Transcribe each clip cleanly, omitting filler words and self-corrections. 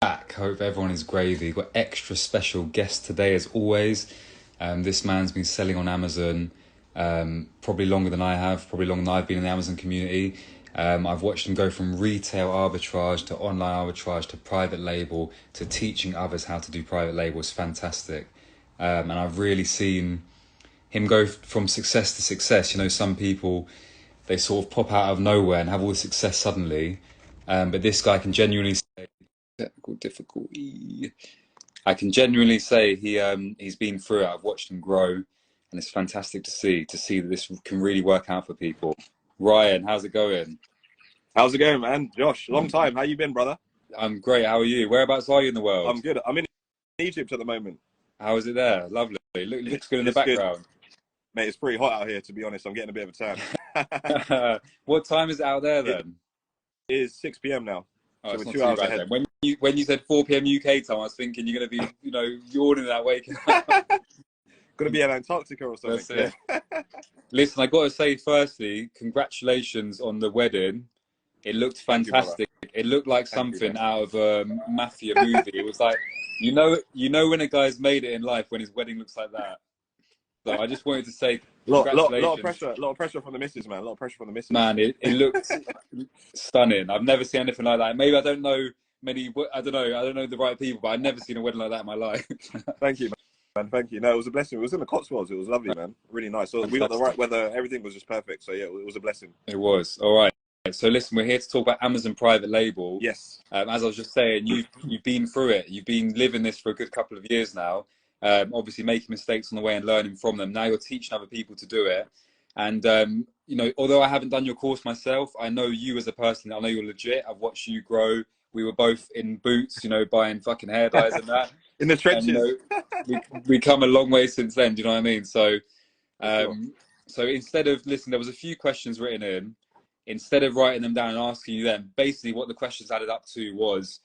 Back. Hope everyone is gravy. Got extra special guest today as always. This man's been selling on Amazon probably longer than I have, probably longer than I've been in the Amazon community. I've watched him go from retail arbitrage to online arbitrage to private label to teaching others how to do private label. It's fantastic. And I've really seen him go from success to success. You know, some people, they sort of pop out of nowhere and have all the success suddenly. But this guy can genuinely say, technical difficulty. I can genuinely say he's been through it. I've watched him grow, and it's fantastic to see that this can really work out for people. Ryan, how's it going? How's it going, man? Josh, long time. How you been, brother? I'm great. How are you? Whereabouts are you in the world? I'm good. I'm in Egypt at the moment. How is it there? Lovely. Looks good in the It's background. good. Mate, it's pretty hot out here, to be honest. I'm getting a bit of a tan. What time is it out there then? It is 6 p.m. now. Oh, So it's we're not 2 too hours bad ahead. then. When you said 4 p.m. UK time, I was thinking you're going to be, yawning that waking up. Gonna be in Antarctica or something. That's it. Listen, I got to say, firstly, congratulations on the wedding. It looked fantastic. It looked like something out of a mafia movie. It was like, you know when a guy's made it in life when his wedding looks like that. So I just wanted to say congratulations. Lot of pressure from the missus, man. A lot of pressure from the missus. Man, it looked stunning. I've never seen anything like that. Maybe I don't know I don't know the right people, but I've never seen a wedding like that in my life. Thank you, man. Thank you. No, it was a blessing. It was in the Cotswolds. It was lovely, man. Really nice. So we got the right weather. Everything was just perfect. So yeah, it was a blessing. It was. All right. So listen, we're here to talk about Amazon private label. Yes. As I was just saying, you've been through it. You've been living this for a good couple of years now. Obviously making mistakes on the way and learning from them. Now you're teaching other people to do it. And although I haven't done your course myself, I know you as a person. I know you're legit. I've watched you grow. We were both in Boots, buying fucking hair dyes and that. In the trenches. And, we come a long way since then. Do you know what I mean? So, Sure. so instead of there was a few questions written in. Instead of writing them down and asking you them, basically what the questions added up to was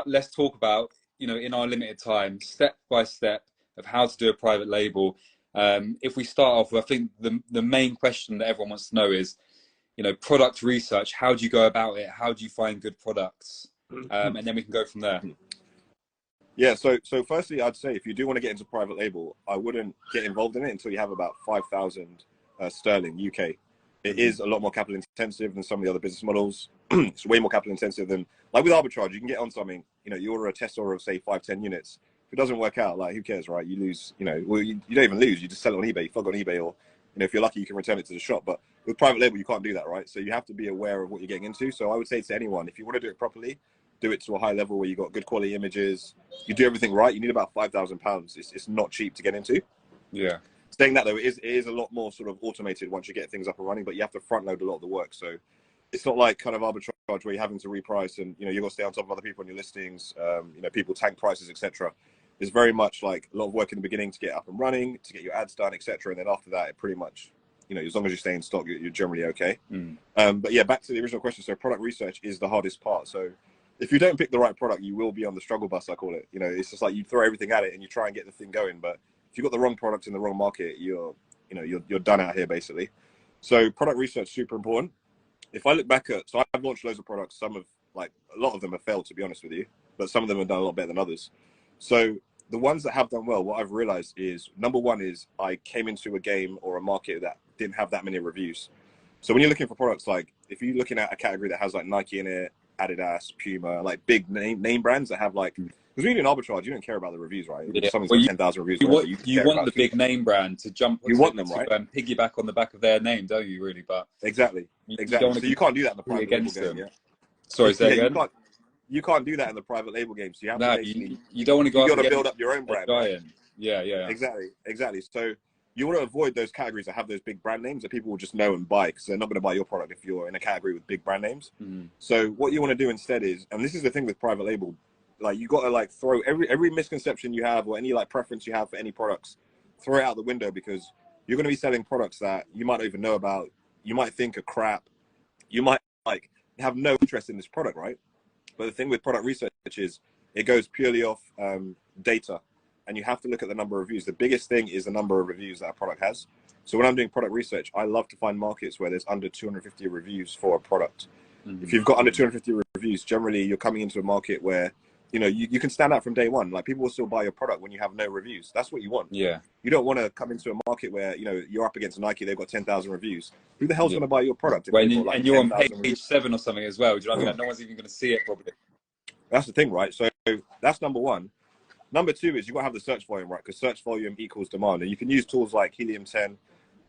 let's talk about, in our limited time, step by step of how to do a private label. If we start off with, I think the main question that everyone wants to know is, product research. How do you go about it? How do you find good products? And then we can go from there. Yeah, so firstly, I'd say if you do want to get into private label, I wouldn't get involved in it until you have about 5,000 sterling UK. It is a lot more capital intensive than some of the other business models. It's way more capital intensive than, like with arbitrage, you can get on something, you order a test order of say 5-10 units. If it doesn't work out, like who cares, right? You lose, well, you don't even lose, you just sell it on eBay, you flog on eBay, or, if you're lucky, you can return it to the shop. But with private label, you can't do that, right? So you have to be aware of what you're getting into. So I would say to anyone, if you want to do it properly, do it to a high level where you got good quality images, you do everything right, you need about £5,000. It's not cheap to get into. Yeah. Saying that though, it is a lot more sort of automated once you get things up and running, but you have to front load a lot of the work. So it's not like kind of arbitrage where you're having to reprice and you've got to stay on top of other people on your listings. People tank prices, etc. It's very much like a lot of work in the beginning to get up and running, to get your ads done, etc. And then after that, it pretty much, as long as you stay in stock, you're generally okay. But yeah, back to the original question. So product research is the hardest part. So if you don't pick the right product, you will be on the struggle bus, I call it. It's just like you throw everything at it and you try and get the thing going, but if you've got the wrong product in the wrong market, you're done out here basically. So product research super important. If I look back so I've launched loads of products. A lot of them have failed, to be honest with you, but some of them have done a lot better than others. So the ones that have done well, what I've realized is, number one is I came into a game or a market that didn't have that many reviews. So when you're looking for products, like if you're looking at a category that has like Nike in it, Adidas, Puma, like big name brands that have like, because when you're doing arbitrage, you don't care about the reviews, right? Yeah. Someone's got 10,000 reviews. You want the big name brand to jump. You want them, right? Piggyback on the back of their name, don't you? Really, but exactly. So you can't do that in the private label game. Yeah. Sorry, say again. You can't do that in the private label game. So you have to basically. You don't want to go. You got to build up your own brand. Right? Yeah. Exactly. So you want to avoid those categories that have those big brand names that people will just know and buy, because they're not going to buy your product if you're in a category with big brand names. So what you want to do instead is, and this is the thing with private label, like you got to like throw every misconception you have or any like preference you have for any products, throw it out the window, because you're going to be selling products that you might not even know about. You might think are crap. You might like have no interest in this product, right? But the thing with product research is it goes purely off data. And you have to look at the number of reviews. The biggest thing is the number of reviews that a product has. So when I'm doing product research, I love to find markets where there's under 250 reviews for a product. If you've got under 250 reviews, generally you're coming into a market where you know, you can stand out from day one. Like people will still buy your product when you have no reviews. That's what you want. Yeah. You don't want to come into a market where, you know, you're up against Nike, they've got 10,000 reviews. Who the hell's Yeah. going to buy your product if When they've got like and you're on 10,000 page reviews? 7 or something as well. Do you know what I mean? Like, no one's even going to see it probably. That's the thing, right? So that's number one. Number two is you got to have the search volume, right? Because search volume equals demand. And you can use tools like Helium 10.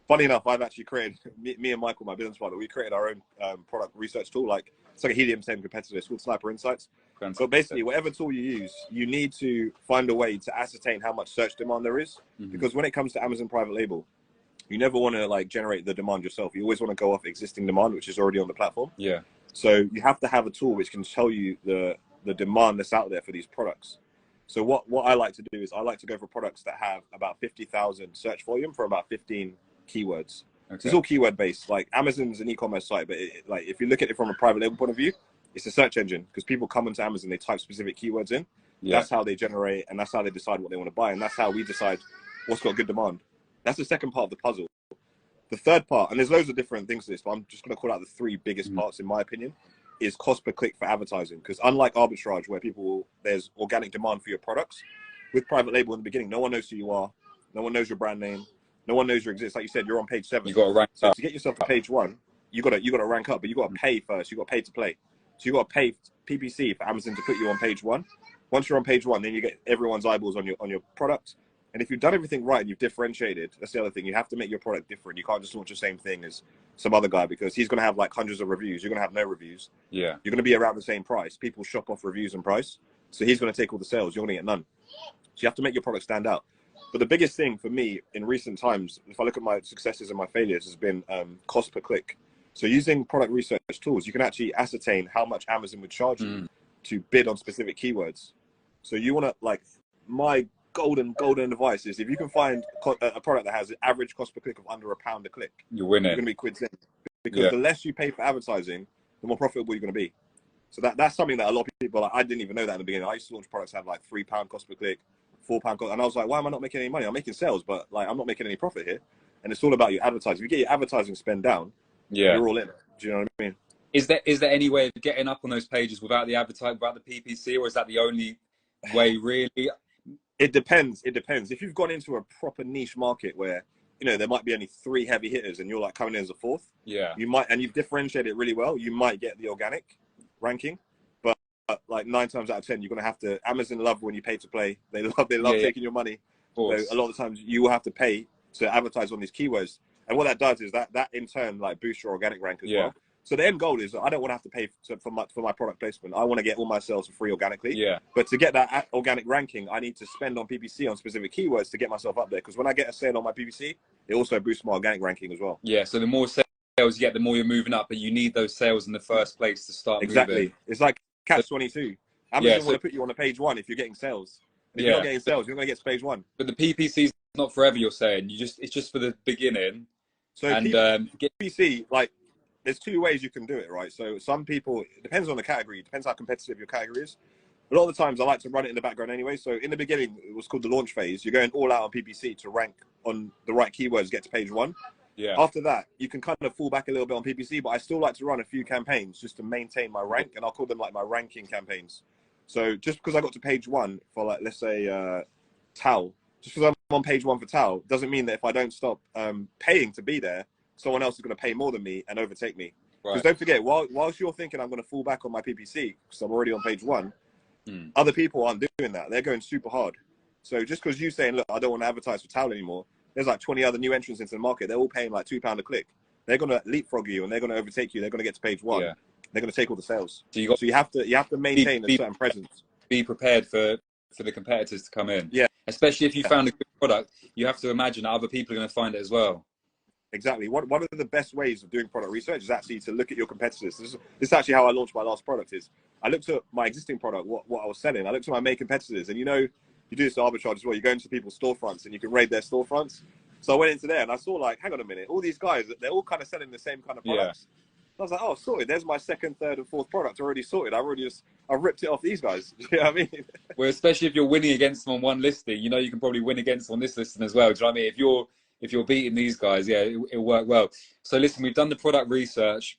Funny enough, I've actually created, me and Michael, my business partner, we created our own product research tool. Like it's like a Helium 10 competitor. It's called Sniper Insights. Fantastic. But basically, whatever tool you use, you need to find a way to ascertain how much search demand there is. Because when it comes to Amazon private label, you never want to like generate the demand yourself. You always want to go off existing demand, which is already on the platform. Yeah. So you have to have a tool which can tell you the demand that's out there for these products. So what I like to do is I like to go for products that have about 50,000 search volume for about 15 keywords. Okay. So it's all keyword based. Like Amazon's an e-commerce site, but like if you look at it from a private label point of view, it's a search engine because people come into Amazon, they type specific keywords in. Yeah. That's how they generate, and that's how they decide what they want to buy, and that's how we decide what's got good demand. That's the second part of the puzzle. The third part, and there's loads of different things to this, but I'm just going to call out the three biggest parts in my opinion, is cost per click for advertising. Because unlike arbitrage, where there's organic demand for your products, with private label in the beginning, no one knows who you are, no one knows your brand name, no one knows your existence. Like you said, you're on page 7. You got to rank so up. To get yourself to page 1, you got to rank up, but you got to pay first. You got to pay to play. So you got to pay PPC for Amazon to put you on page 1. Once you're on page 1, then you get everyone's eyeballs on your product. And if you've done everything right and you've differentiated, that's the other thing. You have to make your product different. You can't just launch the same thing as some other guy because he's going to have like hundreds of reviews. You're going to have no reviews. Yeah. You're going to be around the same price. People shop off reviews and price. So he's going to take all the sales. You're going to get none. So you have to make your product stand out. But the biggest thing for me in recent times, if I look at my successes and my failures, has been cost per click. So using product research tools, you can actually ascertain how much Amazon would charge you to bid on specific keywords. So you want to, like, my golden advice is if you can find a product that has an average cost per click of under £1 a click, you win it. You're going to be quids in. Because the less you pay for advertising, the more profitable you're going to be. So that's something that a lot of people, like, I didn't even know that in the beginning. I used to launch products that had like £3 cost per click, £4 cost, and I was like, why am I not making any money? I'm making sales, but like I'm not making any profit here. And it's all about your advertising. If you get your advertising spend down, you're all in. Do you know what I mean? Is there any way of getting up on those pages without the advertising, without the PPC, or is that the only way really? It depends. If you've gone into a proper niche market where, you know, there might be only 3 heavy hitters and you're like coming in as a 4th, you might, and you've differentiated it really well, you might get the organic ranking. But like 9 times out of 10, you're going to have to, Amazon love when you pay to play. They love taking your money. So a lot of the times you will have to pay to advertise on these keywords. And what that does is that in turn like boosts your organic rank as well. So the end goal is I don't want to have to pay for my product placement. I want to get all my sales for free organically. Yeah. But to get that organic ranking, I need to spend on PPC on specific keywords to get myself up there. Because when I get a sale on my PPC, it also boosts my organic ranking as well. Yeah. So the more sales you get, the more you're moving up. But you need those sales in the first place to start moving. It's like catch-22. Amazon want to put you on a page 1 if you're getting sales. And if you're not getting sales, you're going to get to page 1. But the PPC is not forever. You're saying it's just for the beginning. So PPC, like, there's 2 ways you can do it, right? So some people, it depends on the category, it depends how competitive your category is. A lot of the times I like to run it in the background anyway. So in the beginning, it was called the launch phase. You're going all out on PPC to rank on the right keywords, get to page 1. Yeah. After that, you can kind of fall back a little bit on PPC, but I still like to run a few campaigns just to maintain my rank, and I'll call them like my ranking campaigns. So just because I got to page 1 for, like, let's say towel, just because I'm on page 1 for towel, doesn't mean that if I don't stop paying to be there, someone else is going to pay more than me and overtake me. Because don't forget, whilst you're thinking I'm going to fall back on my PPC because I'm already on page 1, other people aren't doing that. They're going super hard. So just because you're saying, look, I don't want to advertise for towel anymore, there's like 20 other new entrants into the market. They're all paying like £2 a click. They're going to leapfrog you and they're going to overtake you. They're going to get to page 1. Yeah. They're going to take all the sales. So you have to maintain a certain presence. Be prepared for the competitors to come in. Yeah. Especially if you found a good product, you have to imagine that other people are going to find it as well. Exactly. One of the best ways of doing product research is actually to look at your competitors. This is actually how I launched my last product. Is I looked at my existing product, what I was selling. I looked at my main competitors, and you know, you do this to arbitrage as well. You go into people's storefronts and you can raid their storefronts. So I went into there and I saw, like, hang on a minute, all these guys, they're all kind of selling the same kind of products. Yeah. I was like, oh, sorted. There's my 2nd, 3rd, and 4th product already sorted. I've ripped it off these guys. You know what I mean? Well, especially if you're winning against them on one listing, you know, you can probably win against them on this listing as well. Do you know what I mean? If you're beating these guys, yeah, it'll work well. So listen, we've done the product research.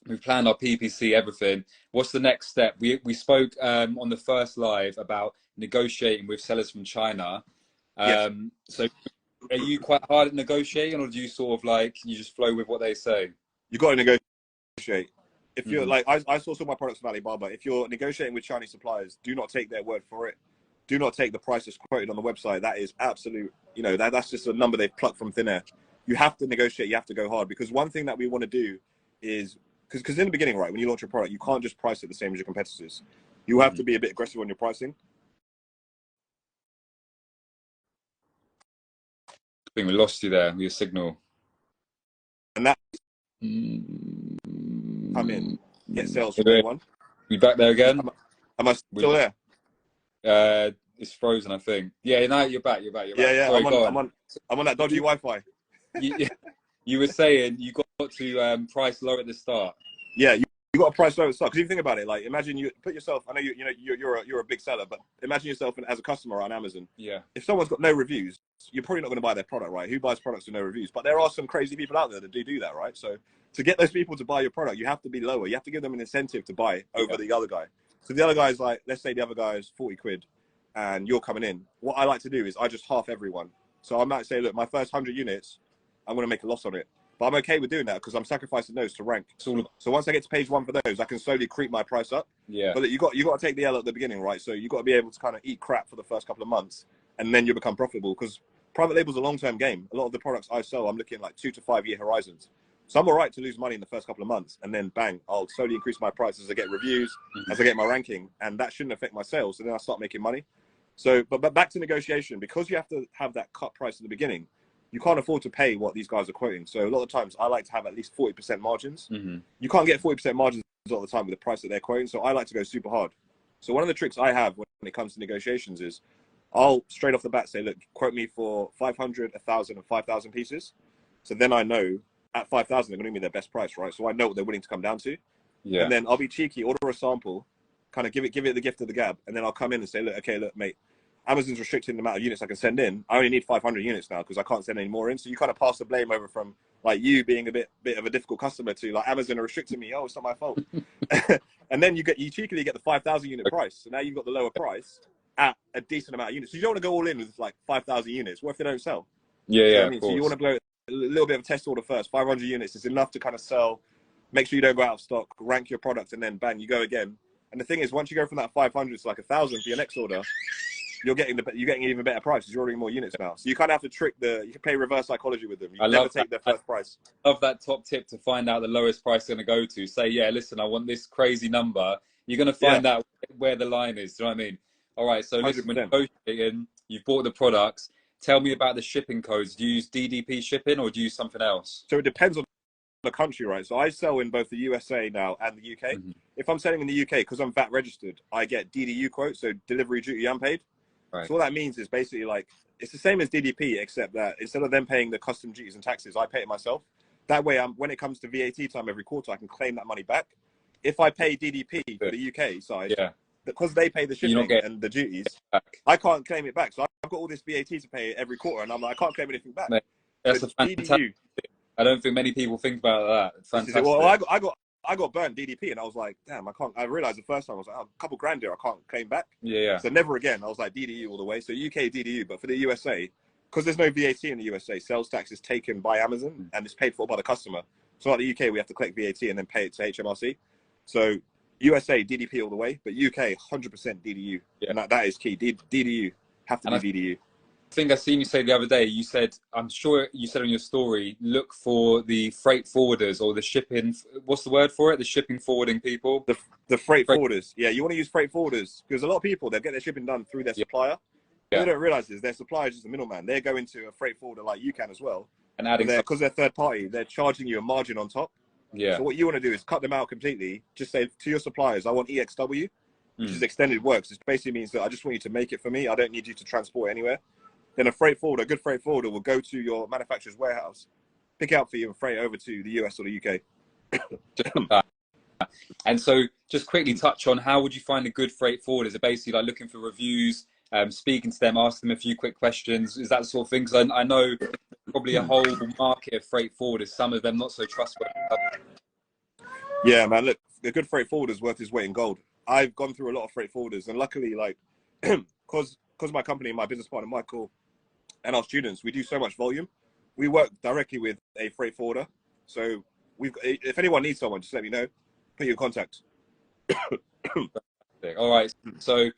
We've planned our PPC, everything. What's the next step? We spoke on the first live about negotiating with sellers from China. Yes, So are you quite hard at negotiating, or do you sort of like you just flow with what they say? you got to negotiate. If you're Hmm. like, I source all my products from Alibaba. If you're negotiating with Chinese suppliers, do not take their word for it. Do not take the price that's quoted on the website. That is absolute, you know, that's just a number they've plucked from thin air. You have to negotiate. You have to go hard, because one thing that we want to do is, because in the beginning, right, when you launch a product, you can't just price it the same as your competitors. You have to be a bit aggressive on your pricing. I think we lost you there with your signal. And that come in, Mm. get sales from day one. You back there again? Am I still there? It's frozen, I think. Yeah, now you're back. You're back. Yeah, yeah. Sorry, go on. I'm on that dodgy Wi-Fi. You were saying you got to price low at the start. Yeah, you got to price low at the start. Because you think about it, like imagine you put yourself. I know you're a big seller, but imagine yourself as a customer on Amazon. Yeah. If someone's got no reviews, you're probably not going to buy their product, right? Who buys products with no reviews? But there are some crazy people out there that do that, right? So to get those people to buy your product, you have to be lower. You have to give them an incentive to buy over the other guy. So the other guy is like, let's say the other guy is 40 quid, and you're coming in. What I like to do is I just half everyone. So I might say, look, my first 100 units, I'm going to make a loss on it. But I'm okay with doing that because I'm sacrificing those to rank. So once I get to page one for those, I can slowly creep my price up. Yeah. But you got to take the L at the beginning, right? So you got to be able to kind of eat crap for the first couple of months, and then you become profitable. Because private label is a long-term game. A lot of the products I sell, I'm looking like 2 to 5 year horizons. So I'm all right to lose money in the first couple of months, and then bang, I'll slowly increase my price as I get reviews, as I get my ranking, and that shouldn't affect my sales. So then I start making money. So, but back to negotiation, because you have to have that cut price in the beginning. You can't afford to pay what these guys are quoting. So a lot of times I like to have at least 40% margins. You can't get 40% margins all the time with the price that they're quoting. So I like to go super hard. So one of the tricks I have when it comes to negotiations is I'll straight off the bat say, look, quote me for 500, 1,000 and 5,000 pieces. So then I know at 5,000, they're going to give me their best price, right? So I know what they're willing to come down to. Yeah. And then I'll be cheeky, order a sample, kind of give it the gift of the gab. And then I'll come in and say, look, okay, look, mate, Amazon's restricting the amount of units I can send in. I only need 500 units now because I can't send any more in. So you kind of pass the blame over from like you being a bit of a difficult customer to like Amazon are restricting me. Oh, it's not my fault. And then you cheekily get the 5,000 unit price. So now you've got the lower price at a decent amount of units. So you don't want to go all in with like 5,000 units. What if they don't sell? Yeah, so yeah. I mean? So you want to blow a little bit of a test order first. 500 units is enough to kind of sell. Make sure you don't go out of stock. Rank your product, and then bang, you go again. And the thing is, once you go from that 500 to like 1,000 for your next order, you're getting even better prices. You're ordering more units now. So you kind of have to you can play reverse psychology with them. You never take their first price. I love that top tip to find out the lowest price they're going to go to. Say, yeah, listen, I want this crazy number. You're going to find out where the line is. Do you know what I mean? All right, so listen, 100%. when you're negotiating, you've bought the products. Tell me about the shipping codes. Do you use DDP shipping or do you use something else? So it depends on the country, right? So I sell in both the USA now and the UK. If I'm selling in the UK, because I'm VAT registered, I get DDU quotes, so delivery duty unpaid. Right. So what that means is basically like, it's the same as DDP, except that instead of them paying the custom duties and taxes, I pay it myself. That way, when it comes to VAT time every quarter, I can claim that money back. If I pay DDP for the UK side, because they pay the shipping and the duties, I can't claim it back. So I've got all this VAT to pay every quarter, and I'm like, I can't claim anything back. Mate, that's a fantastic. I don't think many people think about that. Fantastic. Well, I got burnt DDP, and I was like, damn, I can't. I realized the first time I was like, oh, a couple grand here, I can't claim back. Yeah. So never again. I was like DDU all the way. So UK DDU, but for the USA, because there's no VAT in the USA, sales tax is taken by Amazon and it's paid for by the customer. So like the UK, we have to collect VAT and then pay it to HMRC. So USA DDP all the way, but UK 100% DDU, and that is key. DDU have to be DDU. I think I seen you say the other day, you said, I'm sure you said on your story, look for the freight forwarders or the shipping, what's the word for it? The shipping forwarding people? The freight forwarders. Yeah, you want to use freight forwarders because a lot of people, they'll get their shipping done through their supplier. What they don't realize is their supplier is just a middleman. They're going to a freight forwarder like you can as well. And adding because they're third party, they're charging you a margin on top. Yeah. So what you want to do is cut them out completely. Just say to your suppliers, I want EXW, which is extended works. It basically means that I just want you to make it for me. I don't need you to transport anywhere. Then a freight forwarder, a good freight forwarder will go to your manufacturer's warehouse, pick it up for you and freight over to the US or the UK. And so just quickly touch on how would you find a good freight forwarder? Is it basically like looking for reviews, speaking to them, asking them a few quick questions? Is that the sort of thing? Because I know probably a whole market of freight forwarders, some of them not so trustworthy. Yeah, man. Look, a good freight forwarder is worth his weight in gold. I've gone through a lot of freight forwarders, and luckily, like, because my company, my business partner Michael, and our students, we do so much volume. We work directly with a freight forwarder, so if anyone needs someone, just let me know. Put you in contact. All right, so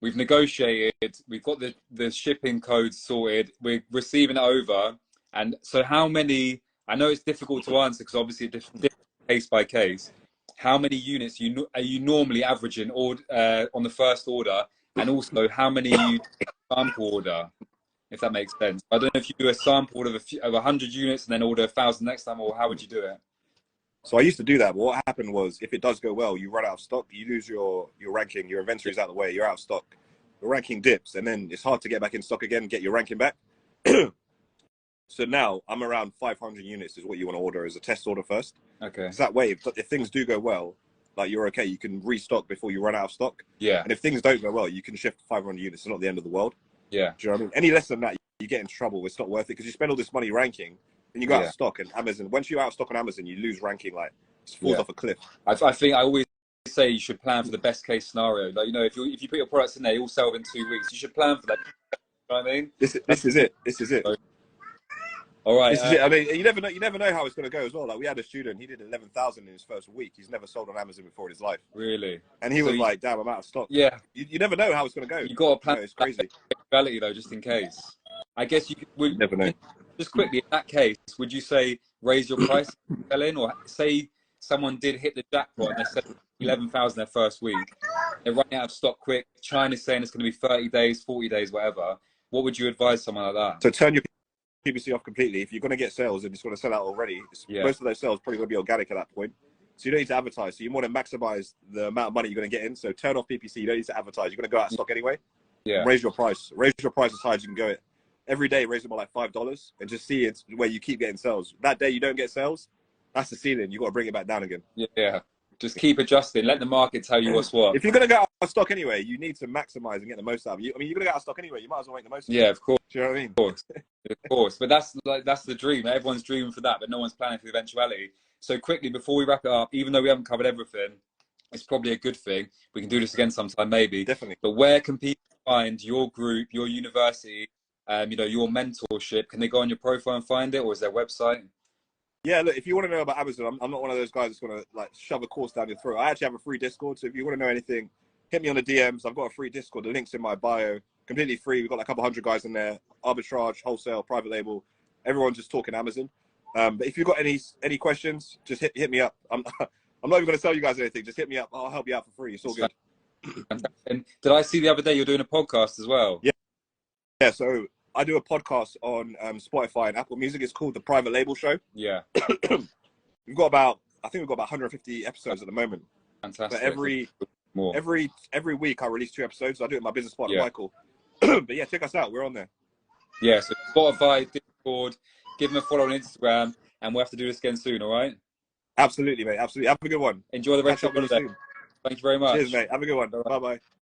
we've negotiated. We've got the shipping codes sorted. We're receiving it over. And so, how many? I know it's difficult to answer because obviously it's different case by case. How many units are you normally averaging on the first order, and also how many you sample order, if that makes sense. I don't know if you do a sample order of 100 units and then order 1,000 next time, or how would you do it? So I used to do that, but what happened was, if it does go well, you run out of stock, you lose your ranking, your inventory's out of the way, you're out of stock. The ranking dips, and then it's hard to get back in stock again, get your ranking back. So now I'm around 500 units is what you want to order as a test order first. Okay. So that way, if things do go well, like you're okay, you can restock before you run out of stock. Yeah. And if things don't go well, you can shift 500 units. It's not the end of the world. Yeah. Do you know what I mean? Any less than that, you get in trouble. It's not worth it because you spend all this money ranking and you go out of stock. And Amazon, once you're out of stock on Amazon, you lose ranking, like it falls off a cliff. I think I always say you should plan for the best case scenario. Like, you know, if you put your products in there, you all sell within 2 weeks. You should plan for that. You know what I mean? This is it. This is it. All right. This is it. I mean, you never know how it's going to go as well. Like, we had a student, he did 11,000 in his first week. He's never sold on Amazon before in his life. Really? And he was like, damn, I'm out of stock. Yeah. You never know how it's going to go. You got to plan. It's crazy. Reality though, just in case. I guess you could. Never know. Just quickly, in that case, would you say raise your price selling, or say someone did hit the jackpot and they said 11,000 their first week, they're running out of stock quick. China's saying it's going to be 30 days, 40 days, whatever. What would you advise someone like that? So turn your PPC off completely. If you're going to get sales and it's going to sell out already, most of those sales probably going to be organic at that point. So you don't need to advertise. So you want to maximize the amount of money you're going to get in. So turn off PPC. You don't need to advertise. You're going to go out of stock anyway. Yeah. Raise your price. Raise your price as high as you can go it. Every day, raise it by like $5 and just see it's where you keep getting sales. That day you don't get sales, that's the ceiling. You got to bring it back down again. Yeah. Just keep adjusting. Let the market tell you what's what. If you're going to go out of stock anyway, you need to maximize and get the most out of it. I mean, you're going to go out of stock anyway. You might as well make the most of it. Yeah, of course. Do you know what I mean? Of course. Of course. But that's the dream. Everyone's dreaming for that, but no one's planning for the eventuality. So quickly, before we wrap it up, even though we haven't covered everything, it's probably a good thing. We can do this again sometime, maybe. Definitely. But where can people find your group, your university, your mentorship? Can they go on your profile and find it, or is there a website? Yeah, look, if you want to know about Amazon, I'm not one of those guys that's going to like shove a course down your throat. I actually have a free Discord, so if you want to know anything, hit me on the DMs. I've got a free Discord. The link's in my bio. Completely free. We've got like a couple hundred guys in there. Arbitrage, wholesale, private label. Everyone's just talking Amazon. But if you've got any questions, just hit me up. I'm not even going to sell you guys anything. Just hit me up. I'll help you out for free. It's all good. And did I see the other day you're doing a podcast as well? Yeah. So I do a podcast on Spotify and Apple Music. It's called The Private Label Show. Yeah. We've got about 150 episodes at the moment. Fantastic. But every week I release 2 episodes. I do it with my business partner, Michael. But yeah, check us out. We're on there. Yeah, so Spotify, Discord, give them a follow on Instagram, and we'll have to do this again soon, all right? Absolutely, mate. Absolutely. Have a good one. Enjoy the rest of the day. Thank you very much. Cheers, mate. Have a good one. Bye-bye.